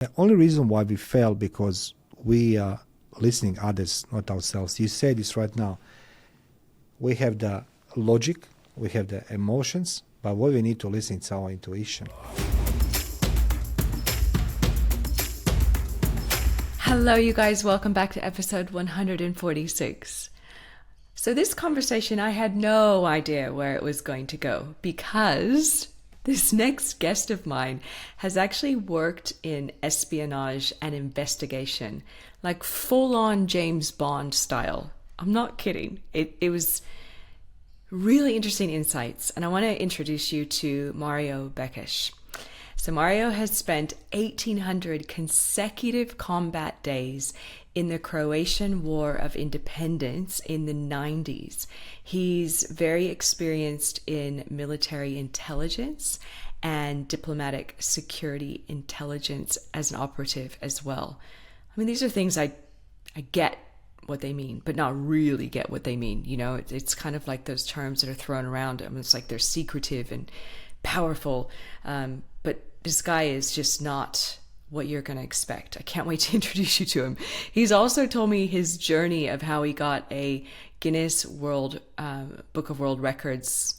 The only reason why we fail because we are listening others, not ourselves. You said this right now. We have the logic, we have the emotions, but what we need to listen is our intuition. Hello, you guys. Welcome back to episode 146. So this conversation, I had no idea where it was going to go because this next guest of mine has actually worked in espionage and investigation, like full-on James Bond style. I'm not kidding. It was really interesting insights, and I want to introduce you to Mario Bekes. So Mario has spent 1,800 consecutive combat days in the Croatian War of Independence in the 90s. He's very experienced in military intelligence and diplomatic security intelligence as an operative as well. I mean, these are things I get what they mean, but not really get what they mean. You know, it's kind of like those terms that are thrown around. I mean, it's like they're secretive and powerful, but this guy is just not what you're going to expect. I can't wait to introduce you to him. He's also told me his journey of how he got a Guinness World Book of World Records,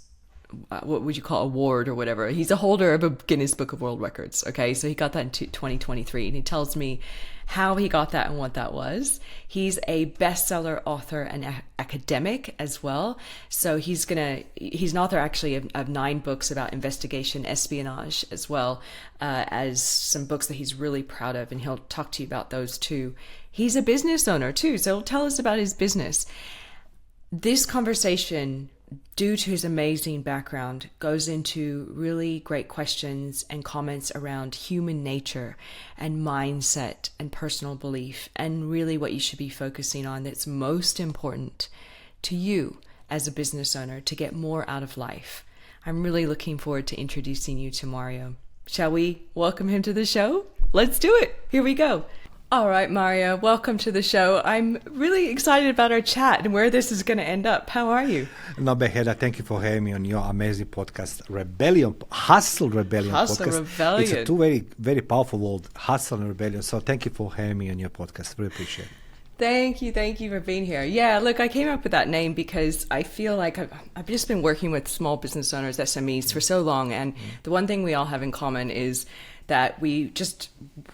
what would you call, award or whatever. He's a holder of a Guinness Book of World Records. Okay, so he got that in 2023, and he tells me how he got that and what that was. He's a bestseller author and academic as well. So he's an author actually of 9 books about investigation, espionage, as well as some books that he's really proud of, and he'll talk to you about those too. He's a business owner too, so he'll tell us about his business. This conversation, due to his amazing background, goes into really great questions and comments around human nature and mindset and personal belief, and really what you should be focusing on that's most important to you as a business owner to get more out of life. I'm really looking forward to introducing you to Mario. Shall we welcome him to the show? Let's do it. Here we go. All right, Mario, welcome to the show. I'm really excited about our chat and where this is going to end up. How are you? No, Beheda, thank you for having me on your amazing podcast, Hustle Rebellion Hustle podcast. Rebellion. It's a two very, very powerful word, Hustle and Rebellion. So thank you for having me on your podcast. Really appreciate it. Thank you for being here. Yeah, look, I came up with that name because I feel like I've just been working with small business owners, SMEs, for so long. And the one thing we all have in common is that we just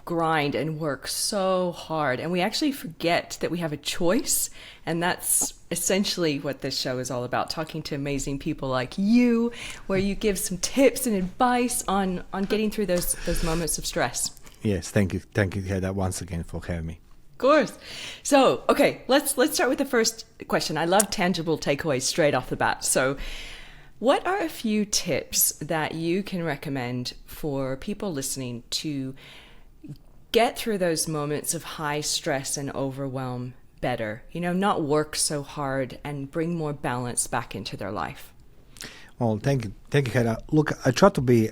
grind and work so hard, and we actually forget that we have a choice. And that's essentially what this show is all about, talking to amazing people like you, where you give some tips and advice on getting through those moments of stress. Yes, thank you, Beheda, once again for having me. Of course. So, okay, let's start with the first question. I love tangible takeaways straight off the bat. So, what are a few tips that you can recommend for people listening to get through those moments of high stress and overwhelm better? You know, not work so hard and bring more balance back into their life. Well, thank you, Heda. Look, I try to be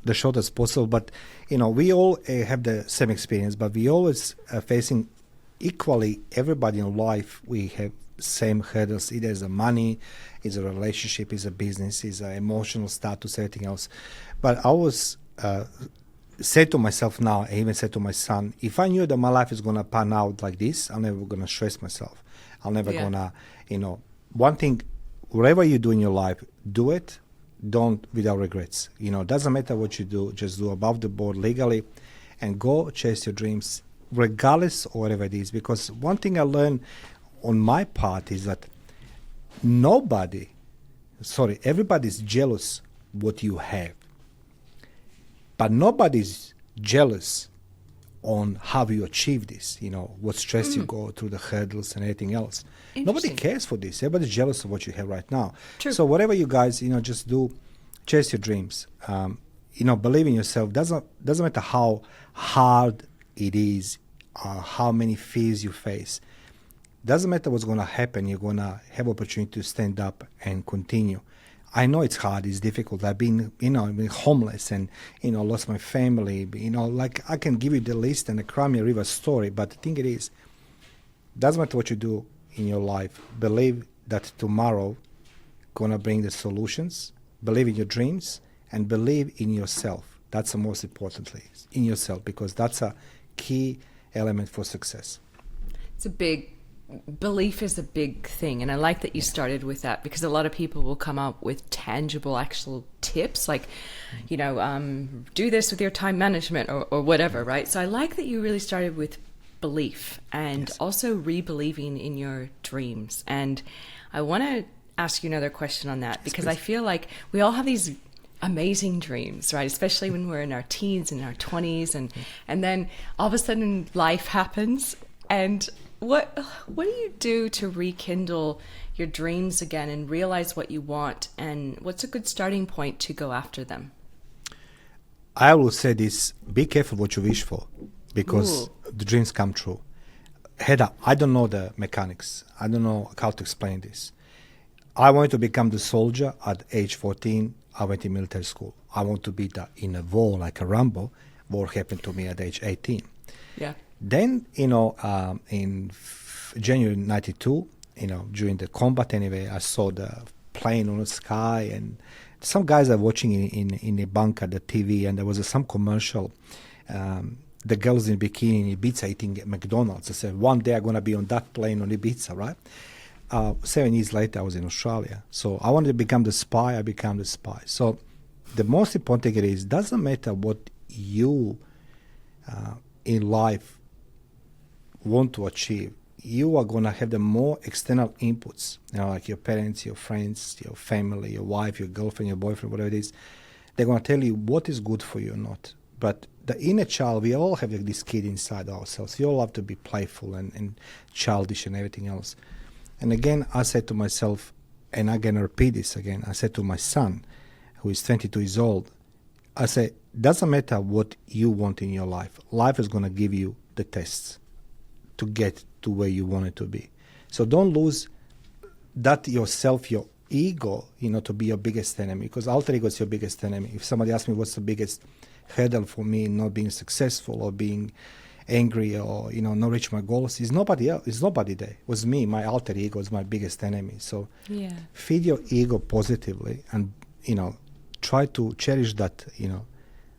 the shortest as possible, but you know, we all have the same experience, but we always facing equally. Everybody in life, we have same hurdles. Either it's a money, it's a relationship, it's a business, it's an emotional status, everything else. But I always say to myself now, I even said to my son, if I knew that my life is gonna pan out like this, I'm never gonna stress myself. I'm never gonna, one thing, whatever you do in your life, do it. Don't without regrets. Doesn't matter what you do, just do above the board legally and go chase your dreams, regardless of whatever it is. Because one thing I learned on my part is that everybody's jealous what you have, but nobody's jealous on how you achieve this, what stress you go through, the hurdles and everything else. Nobody cares for this. Everybody's jealous of what you have right now. True. So whatever you guys, just do, chase your dreams. Believe in yourself. Doesn't matter how hard it is, how many fears you face. Doesn't matter what's going to happen. You're going to have opportunity to stand up and continue. I know it's hard, it's difficult. I've been homeless and, lost my family. Like I can give you the list and the Crimea River story, but the thing it is, doesn't matter what you do in your life. Believe that tomorrow gonna bring the solutions. Believe in your dreams and believe in yourself. That's the most importantly in yourself, because that's a key element for success. It's a big belief is a big thing, and I like that you started with that, because a lot of people will come up with tangible actual tips like, you know, do this with your time management or whatever, right? So I like that you really started with belief and also re-believing in your dreams. And I want to ask you another question on that, because I feel like we all have these amazing dreams, right? Especially when we're in our teens and our 20s, and then all of a sudden life happens. And what do you do to rekindle your dreams again and realize what you want, and what's a good starting point to go after them? I will say this: be careful what you wish for, because Ooh. the dreams come true. Hedda, I don't know the mechanics. I don't know how to explain this. I wanted to become the soldier at age 14. I went to military school. I want to be in a war like a Rambo. War happened to me at age 18. Yeah. Then, in January 92, during the combat anyway, I saw the plane on the sky, and some guys are watching in a bunker, the TV, and there was some commercial, the girls in bikini in Ibiza eating at McDonald's. I said, one day I'm going to be on that plane on Ibiza, right? 7 years later, I was in Australia. So I wanted to become the spy. I became the spy. So the most important thing is, doesn't matter what you in life want to achieve, you are going to have the more external inputs, like your parents, your friends, your family, your wife, your girlfriend, your boyfriend, whatever it is. They're going to tell you what is good for you or not. But the inner child, we all have this kid inside ourselves. We all have to be playful and childish and everything else. And again, I said to myself, and I'm going to repeat this again, I said to my son, who is 22 years old, I said, doesn't matter what you want in your life. Life is going to give you the tests to get to where you want it to be. So don't lose that yourself, your ego, to be your biggest enemy, because alter ego is your biggest enemy. If somebody asks me what's the biggest hurdle for me in not being successful or being angry or, not reach my goals, it's nobody else. It's nobody there. It was me. My alter ego is my biggest enemy. So feed your ego positively and, try to cherish that,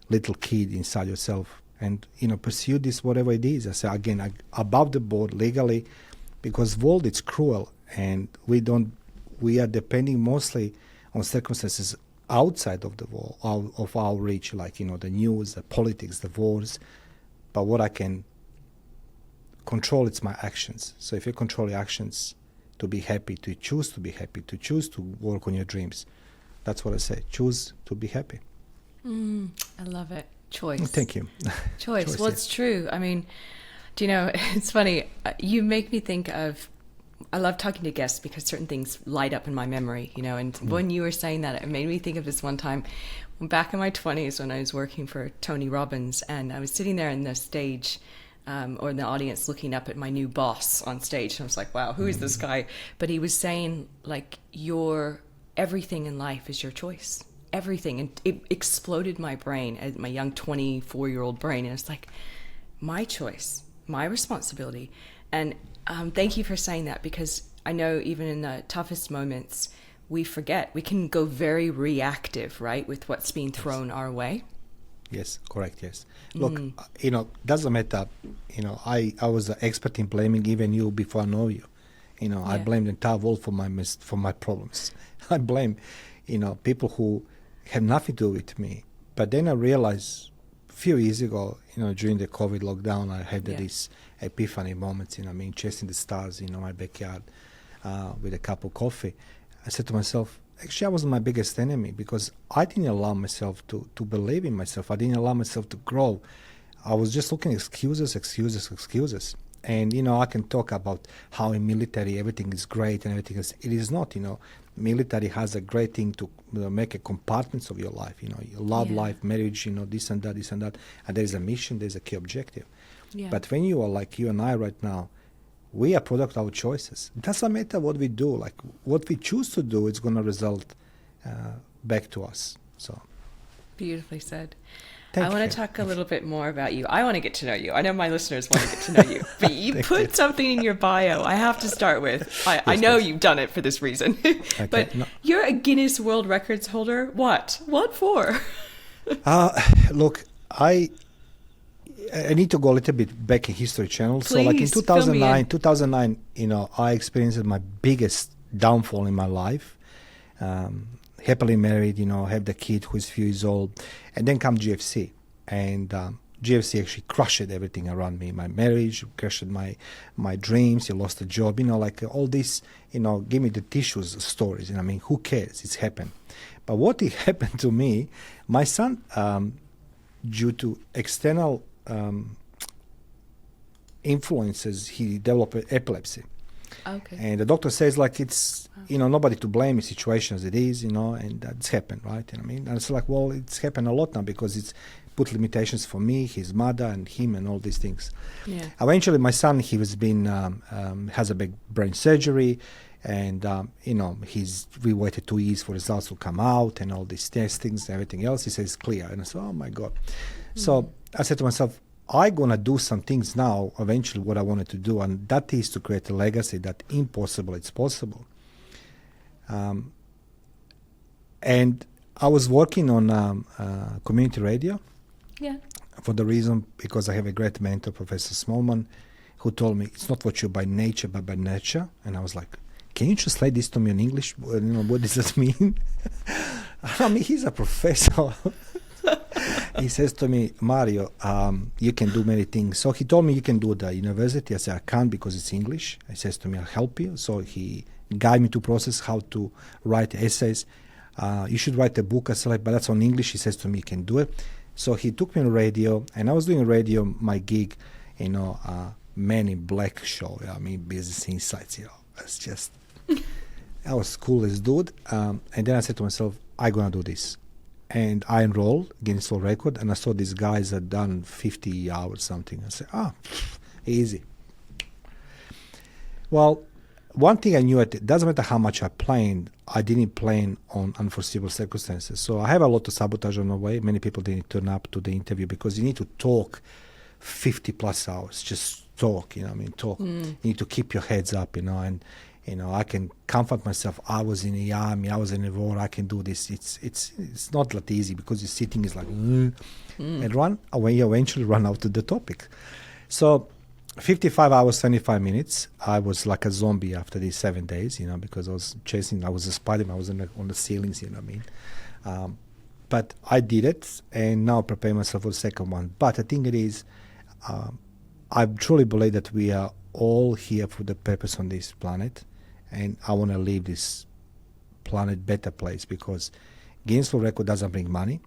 little kid inside yourself. And, pursue this, whatever it is. I say, again, above the board, legally, because world is cruel, and we are depending mostly on circumstances outside of the wall, of our reach, like, the news, the politics, the wars. But what I can control, it's my actions. So if you control your actions to be happy, to choose to be happy, to choose to work on your dreams, that's what I say. Choose to be happy. I love it. Choice. Thank you. Choice. Well, it's true. I mean, do you know, it's funny. You make me think of, I love talking to guests because certain things light up in my memory, and when you were saying that, it made me think of this one time back in my 20s when I was working for Tony Robbins, and I was sitting there in the stage or in the audience looking up at my new boss on stage. And I was like, wow, who is this guy? But he was saying, like, everything in life is your choice. Everything. And it exploded my brain, my young 24-year-old brain. And it's like, my choice, my responsibility. And thank you for saying that, because I know even in the toughest moments, we forget. We can go very reactive, right, with what's being thrown our way. Yes, correct, yes. Look, doesn't matter. I was an expert in blaming even you before I know you. I blame the entire world for my problems. I blame, people who have nothing to do with me. But then I realized a few years ago, during the COVID lockdown, I had these epiphany moments, chasing the stars, in my backyard with a cup of coffee. I said to myself, actually, I was my biggest enemy, because I didn't allow myself to believe in myself. I didn't allow myself to grow. I was just looking at excuses. And, I can talk about how in military everything is great and everything is. It is not, Military has a great thing to make a compartments of your life, your love life, marriage, this and that. And there's a mission, there's a key objective. Yeah. But when you are like you and I right now, we are product of our choices. It doesn't matter what we do. Like, what we choose to do is going to result back to us. So, beautifully said. I want to talk a little bit more about you. I want to get to know you. I know my listeners want to get to know you. But you put something in your bio I have to start with. I know you've done it for this reason. Okay. But you're a Guinness World Records holder. What? What for? Look, I need to go a little bit back in History Channel. So like in Please, fill me in. 2009, I experienced my biggest downfall in my life. Happily married, have the kid who is few years old. And then come GFC. And GFC actually crushed everything around me. My marriage, crushed my dreams, you lost a job, like all this, give me the tissues stories. I mean, who cares? It's happened. But what happened to me, my son, due to external influences, he developed epilepsy. Okay. And the doctor says like it's nobody to blame, the situation as it is, and that's happened, right? And it's like, well, it's happened a lot now because it's put limitations for me, his mother, and him, and all these things. Yeah. Eventually, my son, he was has a big brain surgery, and we waited 2 years for results to come out, and all these testings, everything else. He says clear, and I said, oh my God. So I said to myself, I'm going to do some things now, eventually what I wanted to do, and that is to create a legacy that impossible, it's possible. And I was working on community radio. Yeah. For the reason, because I have a great mentor, Professor Smallman, who told me, it's not what you're by nature, but by nurture. And I was like, can you translate this to me in English? What does that mean? I mean, he's a professor. He says to me, Mario, you can do many things. So he told me you can do the university. I said, I can't because it's English. He says to me, I'll help you. So he guided me to process how to write essays. You should write a book. I said, like, but that's on English. He says to me, you can do it. So he took me on radio, and I was doing radio, my gig, Men in Black show. I mean, Business Insights, It's just, I was cool as dude. And then I said to myself, I'm going to do this. And I enrolled Guinness World Record, and I saw these guys had done 50 hours something. I said, easy. Well, one thing I knew, it doesn't matter how much I planned, I didn't plan on unforeseeable circumstances. So I have a lot of sabotage on the way. Many people didn't turn up to the interview because you need to talk 50 plus hours, just talk, talk. You need to keep your heads up, and I can comfort myself. I was in the army, I was in the war, I can do this. It's not that easy because you're sitting is like, and when you eventually run out of the topic. So 55 hours, 25 minutes. I was like a zombie after these 7 days, because I was chasing, I was a Spider-Man, I was on the ceilings, But I did it, and now prepare myself for the second one. But the thing it is, I truly believe that we are all here for the purpose on this planet, and I want to leave this planet better place because Guinness World Record doesn't bring money,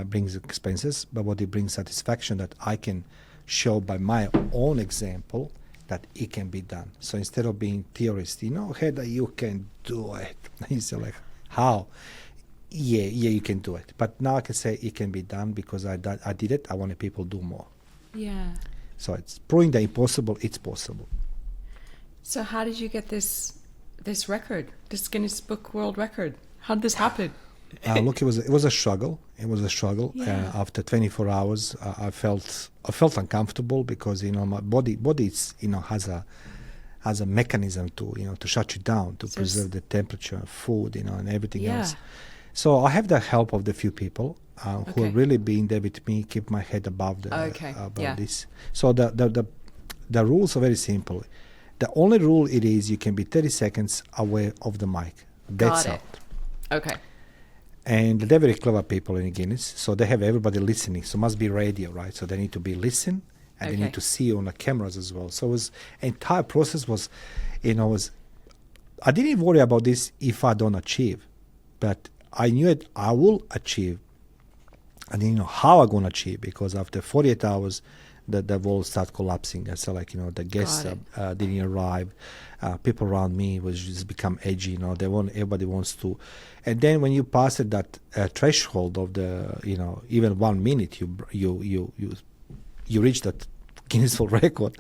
brings expenses, but what it brings satisfaction that I can show by my own example that it can be done. So instead of being theorist, Heather, you can do it. You say like, how? Yeah, you can do it. But now I can say it can be done because I did it. I want people to do more. Yeah. So it's proving the impossible, it's possible. So how did you get this record, this Guinness Book World Record? How did this happen? Look, it was a struggle. It was a struggle. Yeah. After 24 hours, I felt uncomfortable because my body is, has a mechanism to shut you down, to preserve the temperature, food, and everything else. So I have the help of the few people who are really being there with me, keep my head above this. So the rules are very simple. The only rule it is you can be 30 seconds away of the mic. That's Got it. Okay. And they're very clever people in Guinness, so they have everybody listening. So must be radio, right? So they need to be listen, and they need to see on the cameras as well. So entire process was, I didn't worry about this if I don't achieve, but I knew it. I will achieve. I didn't know how I'm going to achieve because after 48 hours, the world started collapsing. I saw the guests didn't arrive. People around me was just become edgy. Everybody wants to. And then when you pass that threshold of the, even 1 minute, you reach that Guinness World Record.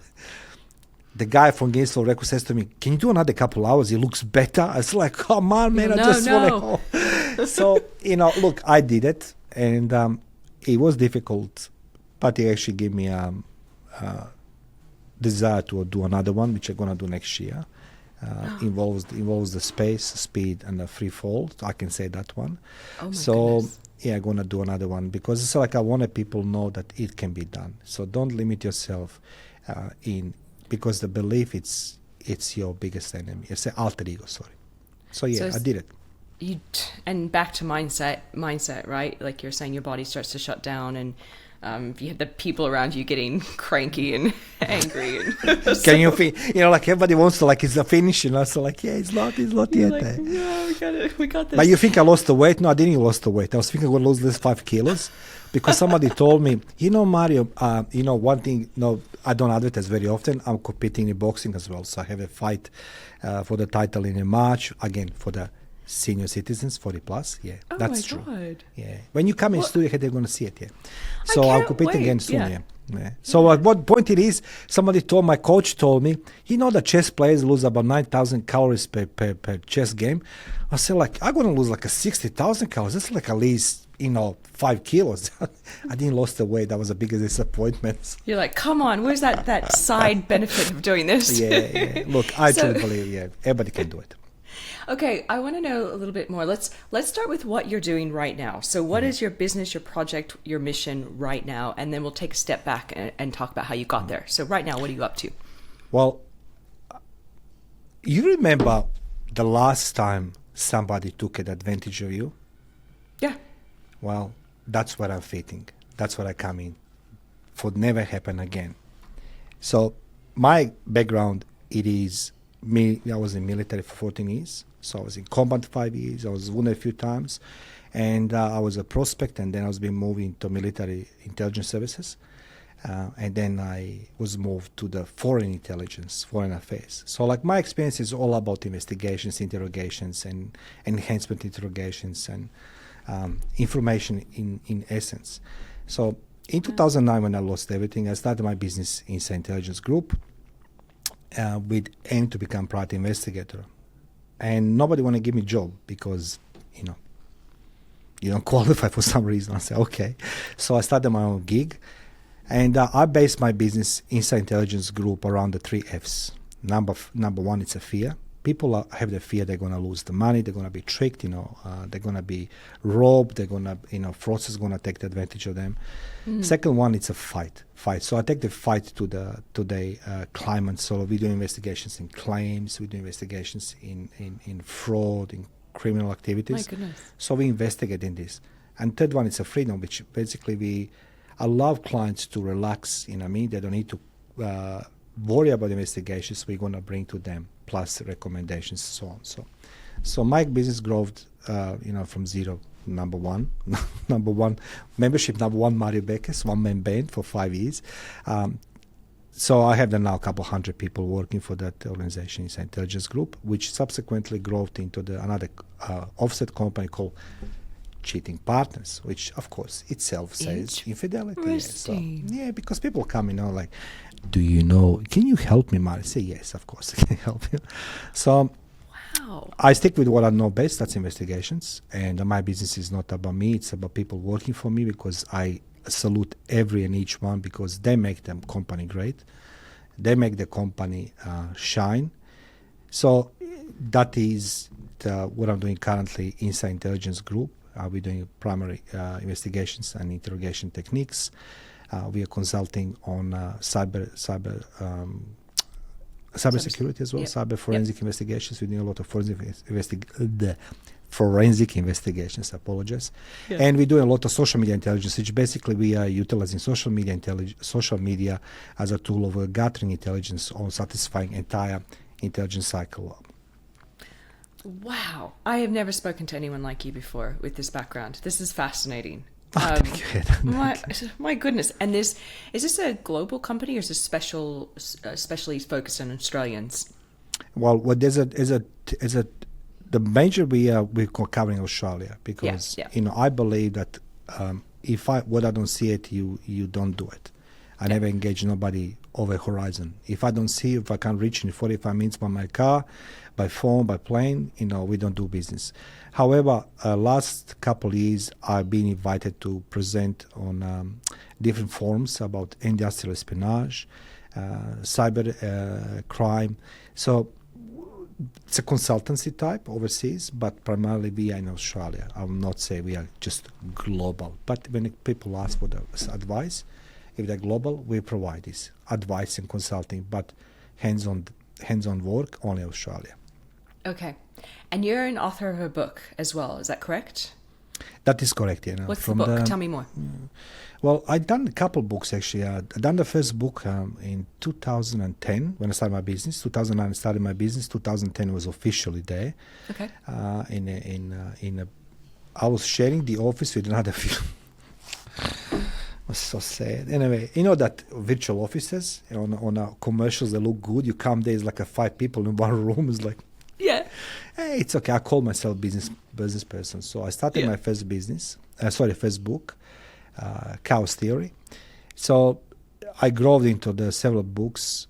The guy from Guinness World Record says to me, "Can you do another couple hours? He looks better." I was like, "Come on, man! I just want to go." So look, I did it, and it was difficult, but it actually gave me desire to do another one, which I'm gonna do next year. Involves the space, speed, and the free fall. So I can say that one. Oh my goodness. yeah, I'm gonna do another one, because it's like I wanted people know that it can be done. So don't limit yourself because the belief it's your biggest enemy. It's an alter ego. Sorry. So yeah, So I did it. And back to mindset, right? Like you're saying, your body starts to shut down, and you have the people around you getting cranky and angry. And Can you feel? Like everybody wants to, like, it's the finish. So like, yeah, it's not yet. like, no, we got this. But you think I lost the weight? No, I didn't lose the weight. I was thinking I would lose this 5 kilos, because somebody told me, Mario, one thing, no, I don't advertise very often. I'm competing in boxing as well. So I have a fight for the title in March, again, for the senior citizens, 40 plus. Yeah, Oh that's my true. God. Yeah. When you come in Well, studio, they're going to see it, yeah. I So I'll can't compete wait, again soon, yeah. yeah. Yeah. So at what point it is, my coach told me, the chess players lose about 9,000 calories per chess game. I said, like, I'm going to lose like a 60,000 calories. That's like at least, 5 kilos. I didn't lose the weight. That was the biggest disappointment. You're like, come on, where's that side benefit of doing this? Yeah. Look, I So- truly believe, everybody can do it. Okay, I want to know a little bit more. Let's start with what you're doing right now. So what is your business, your project, your mission right now? And then we'll take a step back and talk about how you got there. So right now, what are you up to? Well, you remember the last time somebody took advantage of you? Yeah. Well, that's what I'm fitting. That's what I come in for. Never happen again. So my background, it is me. I was in military for 14 years. So I was in combat 5 years. I was wounded a few times, and I was a prospect. And then I was being moved into military intelligence services, and then I was moved to the foreign intelligence, foreign affairs. So like my experience is all about investigations, interrogations, and enhancement interrogations, and information in essence. So in 2009, when I lost everything, I started my business inside Intelligence Group with aim to become private investigator. And nobody want to give me a job because, you don't qualify for some reason. I said, okay. So I started my own gig. And I based my business inside Intelligence Group around the 3 Fs. Number one, it's a fear. People have the fear they're going to lose the money, they're going to be tricked, they're going to be robbed, they're going to, fraudsters going to take advantage of them. Second one, it's a fight. So I take the fight to the climate. So we do investigations in claims, we do investigations in fraud, in criminal activities. My goodness. So we investigate in this. And third one, it's a freedom, which basically I allow clients to relax, they don't need to worry about investigations we're going to bring to them, plus recommendations, so on. So my business growth, from zero, number one membership, number one Mario Bekes, one-man band for 5 years. So I have now a couple hundred people working for that organization, it's an intelligence group, which subsequently grew into another offset company called Cheating Partners, which of course itself says infidelity. Interesting. So, because people come, like, can you help me, Mari? Say yes, of course I can help you. So Wow. I stick with what I know best, that's investigations. And my business is not about me, it's about people working for me, because I salute every and each one, because they make the company great. They make the company shine. So that is what I'm doing currently inside Intelligence Group. We're doing primary investigations and interrogation techniques. We are consulting on cybersecurity as well, Yep. cyber forensic investigations. We're doing a lot of forensic investigations, I apologize. Yeah. And we're doing a lot of social media intelligence, which basically we are utilizing social media as a tool of gathering intelligence on satisfying entire intelligence cycle. Wow. I have never spoken to anyone like you before with this background. This is fascinating. Thank you. My goodness. And is this a global company, or is this especially focused on Australians? Well, the major we're covering Australia, because I believe that if I don't see it, you don't do it. I never engage nobody over horizon. If I don't see, if I can't reach in 45 minutes by my car, by phone, by plane, we don't do business. However, last couple of years, I've been invited to present on different forums about industrial espionage, cyber crime. So It's a consultancy type overseas, but primarily we are in Australia. I will not say we are just global. But when people ask for the advice, if they're global, we provide this advice and consulting, but hands-on work, only Australia. Okay. And you're an author of a book as well, is that correct? That is correct, What's the book? Tell me more. Well, I've done a couple books actually. I've done the first book in 2010 when I started my business. 2009 I started my business. 2010 was officially there. Okay. I was sharing the office with another few. It was so sad. Anyway, you know that virtual offices on commercials that look good. You come there, it's like 5 people in one room. It's like, yeah. Hey, it's okay. I call myself business person. So I started my first first book, Chaos Theory. So I grew into the several books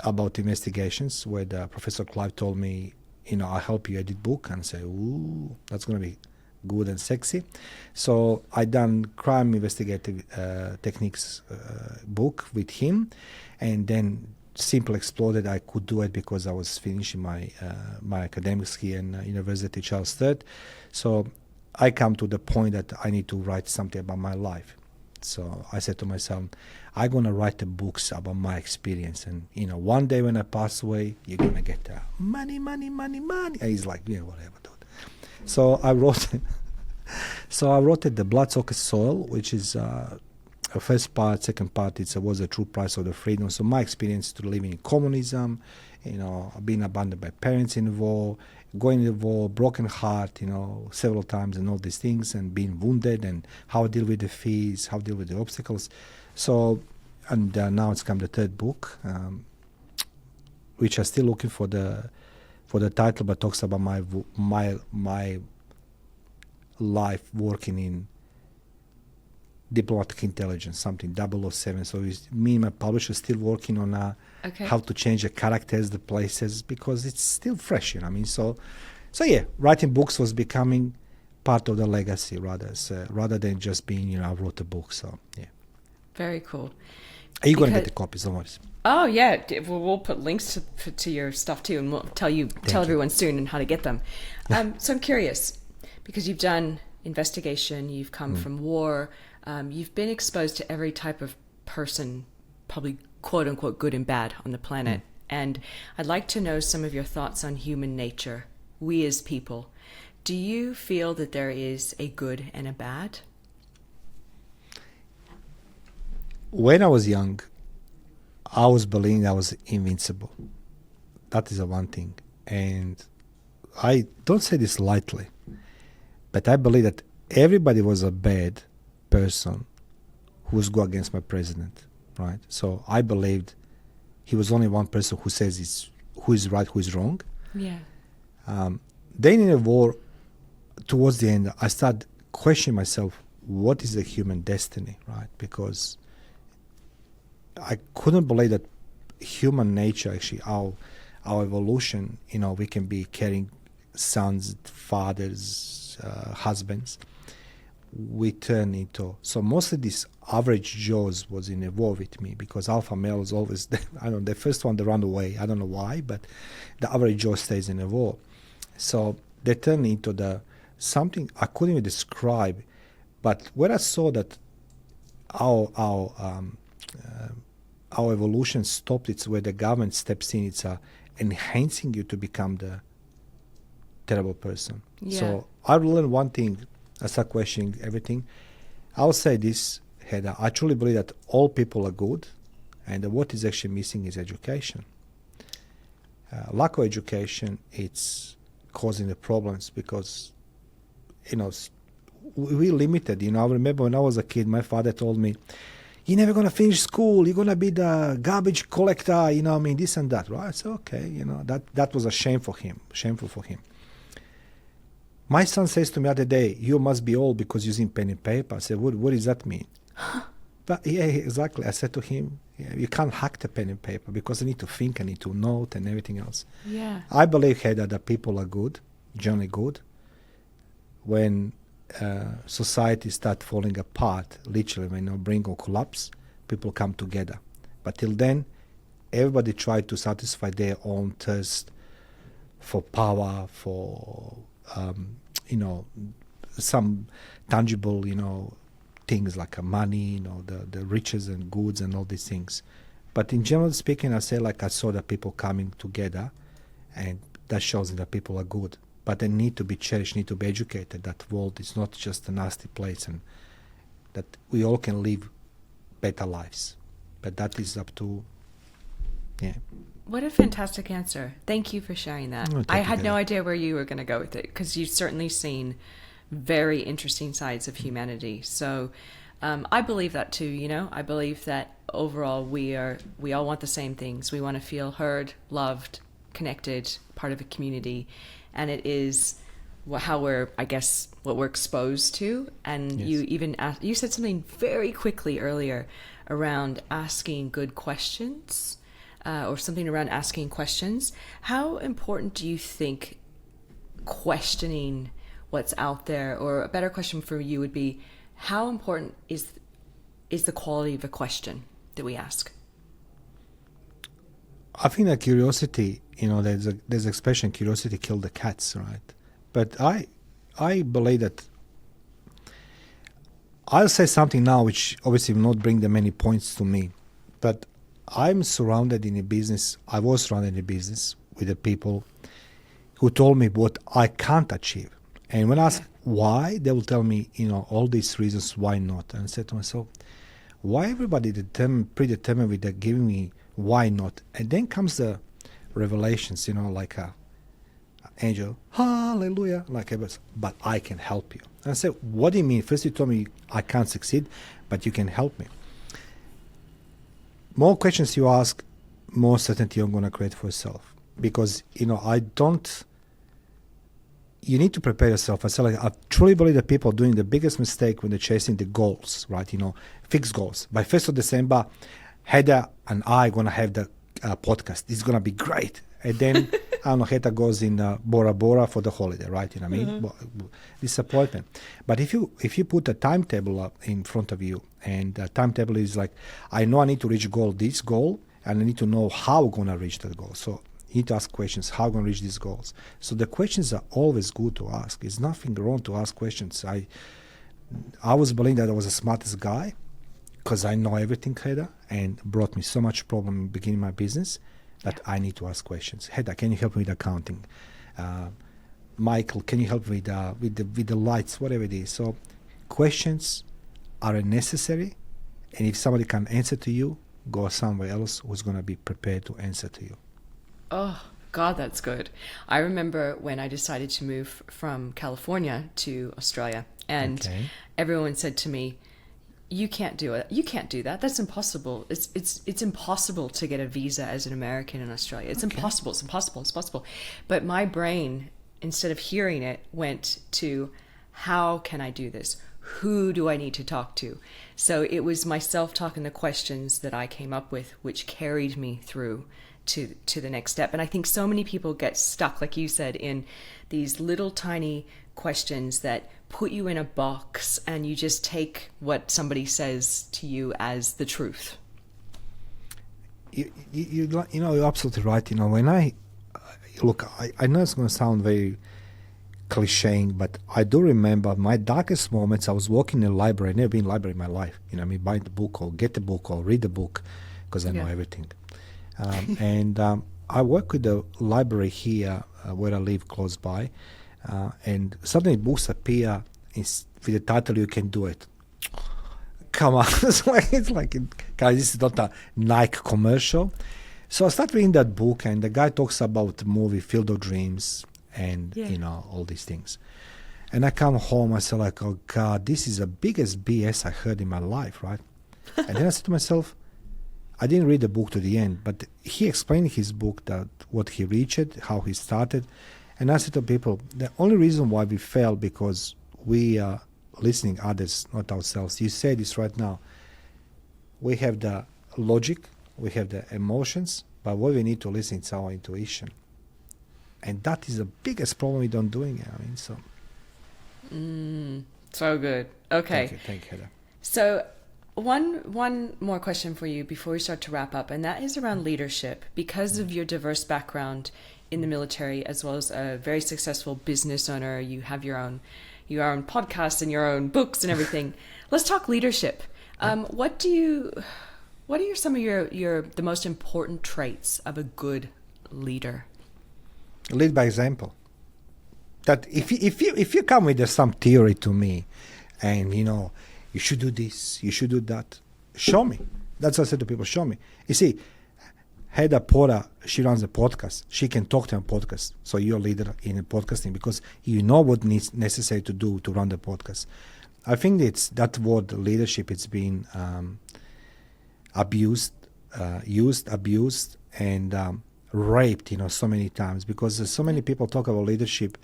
about investigations where the Professor Clive told me, I'll help you edit book, and say, ooh, that's going to be good and sexy. So I done crime investigative techniques book with him, and then simple exploded. I could do it because I was finishing my academics here in University Charles III. So I come to the point that I need to write something about my life. So I said to myself, I'm going to write the books about my experience. And, one day when I pass away, you're going to get money, money, money, money. And he's like, whatever, dude. So I wrote it, The Blood Soaked Soil, which is first part, second part, was a true price of the freedom. So my experience to living in communism, being abandoned by parents in the war, going to the war, broken heart, several times, and all these things, and being wounded, and how I deal with the fears, how I deal with the obstacles. So, and now it's come the third book, which I'm still looking for the title, but talks about my life working in diplomatic intelligence, something 007. So me and my publisher still working on how to change the characters, the places, because it's still fresh. So yeah, writing books was becoming part of the legacy rather than just being I wrote a book. So yeah, very cool. Are you going to get the copies? Don't worry. Oh yeah, we'll put links to your stuff too, and we'll tell everyone soon and how to get them. So I'm curious, because you've done investigation, you've come from war. You've been exposed to every type of person, probably quote unquote good and bad on the planet. And I'd like to know some of your thoughts on human nature, we as people. Do you feel that there is a good and a bad? When I was young, I was believing I was invincible. That is the one thing. And I don't say this lightly, but I believe that everybody was a bad person who was go against my president, right? So I believed he was only one person who says who is right, who is wrong. Yeah. Then in the war, towards the end, I started questioning myself, what is the human destiny, right? Because I couldn't believe that human nature, actually, our evolution, we can be carrying sons, fathers, husbands. We turn into, so mostly this average Joes was in a war with me, because alpha male is always the first one to run away. I don't know why, but the average Joe stays in a war. So they turned into something I couldn't even describe. But when I saw that our evolution stopped, it's where the government steps in. It's enhancing you to become the terrible person. Yeah. So I learned one thing. I start questioning everything. I'll say this, Heather. I truly believe that all people are good, and what is actually missing is education. Lack of education, it's causing the problems because, we're limited. I remember when I was a kid, my father told me, you're never going to finish school, you're going to be the garbage collector, this and that, right? So, okay, that was shameful for him. My son says to me the other day, you must be old because using pen and paper. I said, what does that mean? But yeah, exactly. I said to him, you can't hack the pen and paper because I need to think, I need to note and everything else. Yeah. I believe, Heather, that people are good, generally good, when society starts falling apart, literally, when brink or collapse, people come together. But till then, everybody tries to satisfy their own thirst for power, for some tangible things like money, the riches and goods and all these things. But in general speaking, I say like I saw the people coming together, and that shows that people are good. But they need to be cherished, need to be educated. That world is not just a nasty place, and that we all can live better lives. But that is up to, yeah. What a fantastic answer. Thank you for sharing that. Oh, thank I you, had no Heather. idea where you were going to go with it, because you've certainly seen very interesting sides of humanity. So I believe that too, I believe that overall we all want the same things. We want to feel heard, loved, connected, part of a community. And it is how what we're exposed to. And Yes. you said something very quickly earlier around asking good questions, or something around asking questions. How important do you think questioning what's out there, or a better question for you would be, how important is the quality of a question that we ask? I think that curiosity, there's an expression, curiosity killed the cats, right? But I believe that I'll say something now which obviously will not bring them many points to me, but I'm surrounded in a business, I was surrounded in a business with the people who told me what I can't achieve. And when I ask why, they will tell me, all these reasons why not. And I said to myself, why everybody predetermined with that, giving me why not? And then comes the revelations, like a angel, hallelujah, but I can help you. And I said, what do you mean? First you told me I can't succeed, but you can help me. More questions you ask, more certainty you're going to create for yourself. Because, you need to prepare yourself. I truly believe that people are doing the biggest mistake when they're chasing the goals, right? Fixed goals. By 1st of December, Heather and I are going to have the podcast. It's going to be great. And then, I don't know, Heather goes in Bora Bora for the holiday, right? You know what I mean? Disappointment. But if you put a timetable up in front of you, and the timetable is like, I know I need to reach this goal, and I need to know how I'm going to reach that goal. So you need to ask questions, how I'm going to reach these goals. So the questions are always good to ask. There's nothing wrong to ask questions. I was believing that I was the smartest guy because I know everything, Heather, and brought me so much problem in beginning my business that I need to ask questions. Heather, can you help me with accounting? Michael, can you help me with the lights, whatever it is? So questions are necessary, and if somebody can answer to you, go somewhere else who's going to be prepared to answer to you. Oh, God, that's good. I remember when I decided to move from California to Australia, and everyone said to me, you can't do it. You can't do that. That's impossible. It's impossible to get a visa as an American in Australia. It's impossible. It's impossible. It's possible. But my brain, instead of hearing it, went to, how can I do this? Who do I need to talk to? So it was my self-talk and the questions that I came up with, which carried me through to the next step. And I think so many people get stuck, like you said, in these little tiny questions that put you in a box, and you just take what somebody says to you as the truth. You're absolutely right. When I look, I know it's going to sound very clichéing, but I do remember my darkest moments. I was walking in a library. I've never been in a library in my life. Buy the book or get the book or read the book because I know everything. And I work with the library here where I live close by, and suddenly books appear with the title, "You Can Do It." Come on, it's like guys, this is not a Nike commercial. So I start reading that book, and the guy talks about the movie Field of Dreams and all these things. And I come home, I say like, oh God, this is the biggest BS I heard in my life, right? And then I said to myself, I didn't read the book to the end, but he explained in his book that what he reached, how he started. And I said to people, the only reason why we fail because we are listening others, not ourselves. You say this right now. We have the logic, we have the emotions, but what we need to listen is our intuition. And that is the biggest problem we don't doing it. So good. Okay. Thank you, Heather. So one more question for you before we start to wrap up, and that is around leadership. Because of your diverse background in the military as well as a very successful business owner. You have your own podcast and your own books and everything. Let's talk leadership. What are some of the most important traits of a good leader? Lead by example. That if you come with some theory to me, and you should do this, you should do that, show me. That's what I said to people. Show me. You see, Heather Porter, she runs a podcast. She can talk to a podcast. So you're a leader in podcasting because you know what needs necessary to do to run the podcast. I think it's that word leadership. It's been abused, and raped, so many times because there's so many people talk about leadership.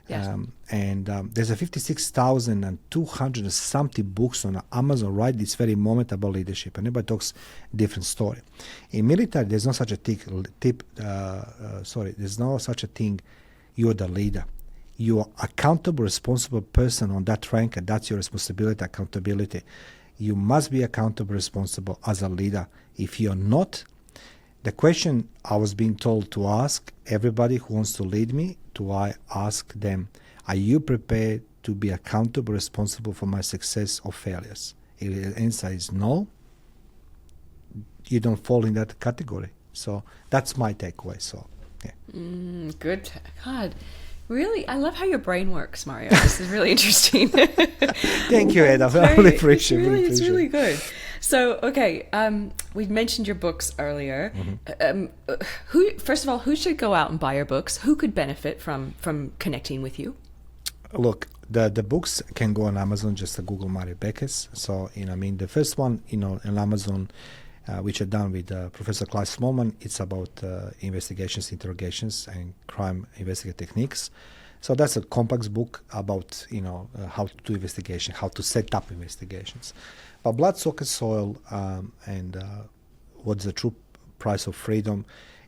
Yes. There's a 56,200 something books on Amazon right this very moment about leadership, and everybody talks different story. In military, there's no such a there's no such a thing. You're the leader. You are accountable, responsible person on that rank, and that's your responsibility, accountability. You must be accountable, responsible as a leader. If you're not, the question I was being told to ask everybody who wants to lead me, I ask them, are you prepared to be accountable, responsible for my success or failures? If the answer is no, you don't fall in that category. So that's my takeaway. So, yeah. Good. God, really, I love how your brain works, Mario. This is really interesting. Thank you, Ed. I really appreciate it. It's really good. So, okay, we mentioned your books earlier. First of all, who should go out and buy your books? Who could benefit from connecting with you? Look, the books can go on Amazon, just Google Mario Bekes. So, the first one, on Amazon, which are done with Professor Clive Smallman, it's about investigations, interrogations, and crime investigative techniques. So that's a complex book about, how to do investigation, how to set up investigations. But Blood, Soccer, Soil, and What's the True Price of Freedom,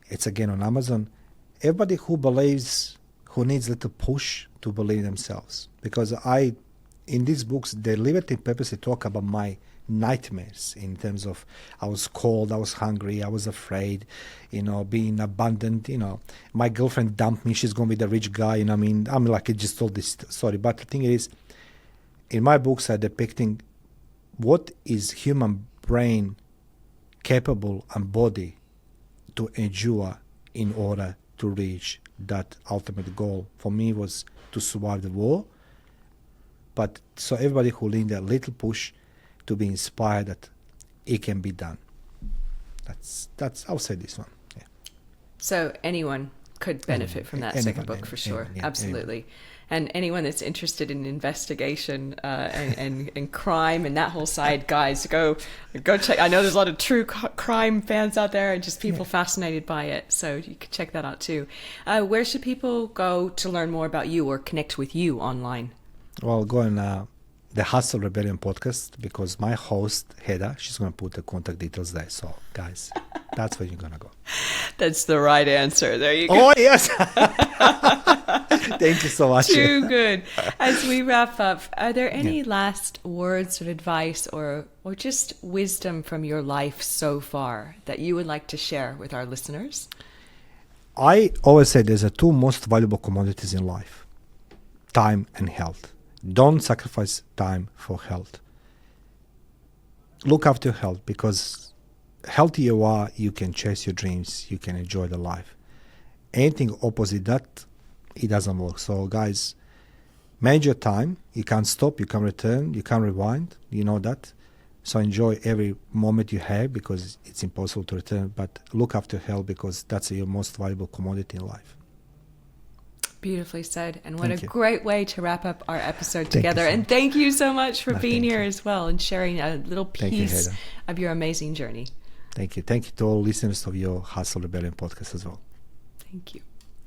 it's again on Amazon. Everybody who believes, who needs a little push to believe themselves. Because in these books, they deliberately purposely talk about my nightmares in terms of I was cold, I was hungry, I was afraid, being abandoned, my girlfriend dumped me, she's going to be the rich guy, I'm like, I just told this story. But the thing is, in my books are depicting what is human brain capable and body to endure in order to reach that ultimate goal. For me was to survive the war, but so everybody who need a little push to be inspired that it can be done. That's I'll say this one. Yeah. So anyone could benefit from that second book for sure. Absolutely. And anyone that's interested in investigation and crime and that whole side, guys, go check. I know there's a lot of true crime fans out there and just people fascinated by it. So you can check that out too. Where should people go to learn more about you or connect with you online? Well, go on the Hustle Rebellion podcast because my host, Heather, she's going to put the contact details there. So, guys, that's where you're going to go. That's the right answer. There you go. Oh, yes. Thank you so much. Too good. As we wrap up, are there any last words of advice or just wisdom from your life so far that you would like to share with our listeners? I always say there's two most valuable commodities in life, time and health. Don't sacrifice time for health. Look after your health because healthy you are, you can chase your dreams, you can enjoy the life. Anything opposite that, it doesn't work. So guys, manage your time. You can't stop, you can't return, you can't rewind. You know that. So enjoy every moment you have because it's impossible to return. But look after your health because that's your most valuable commodity in life. Beautifully said. And what a great way to wrap up our episode together. So and thank you so much for being here as well and sharing a little piece of your amazing journey. Thank you. Thank you to all listeners of your Hustle Rebellion podcast as well. Thank you.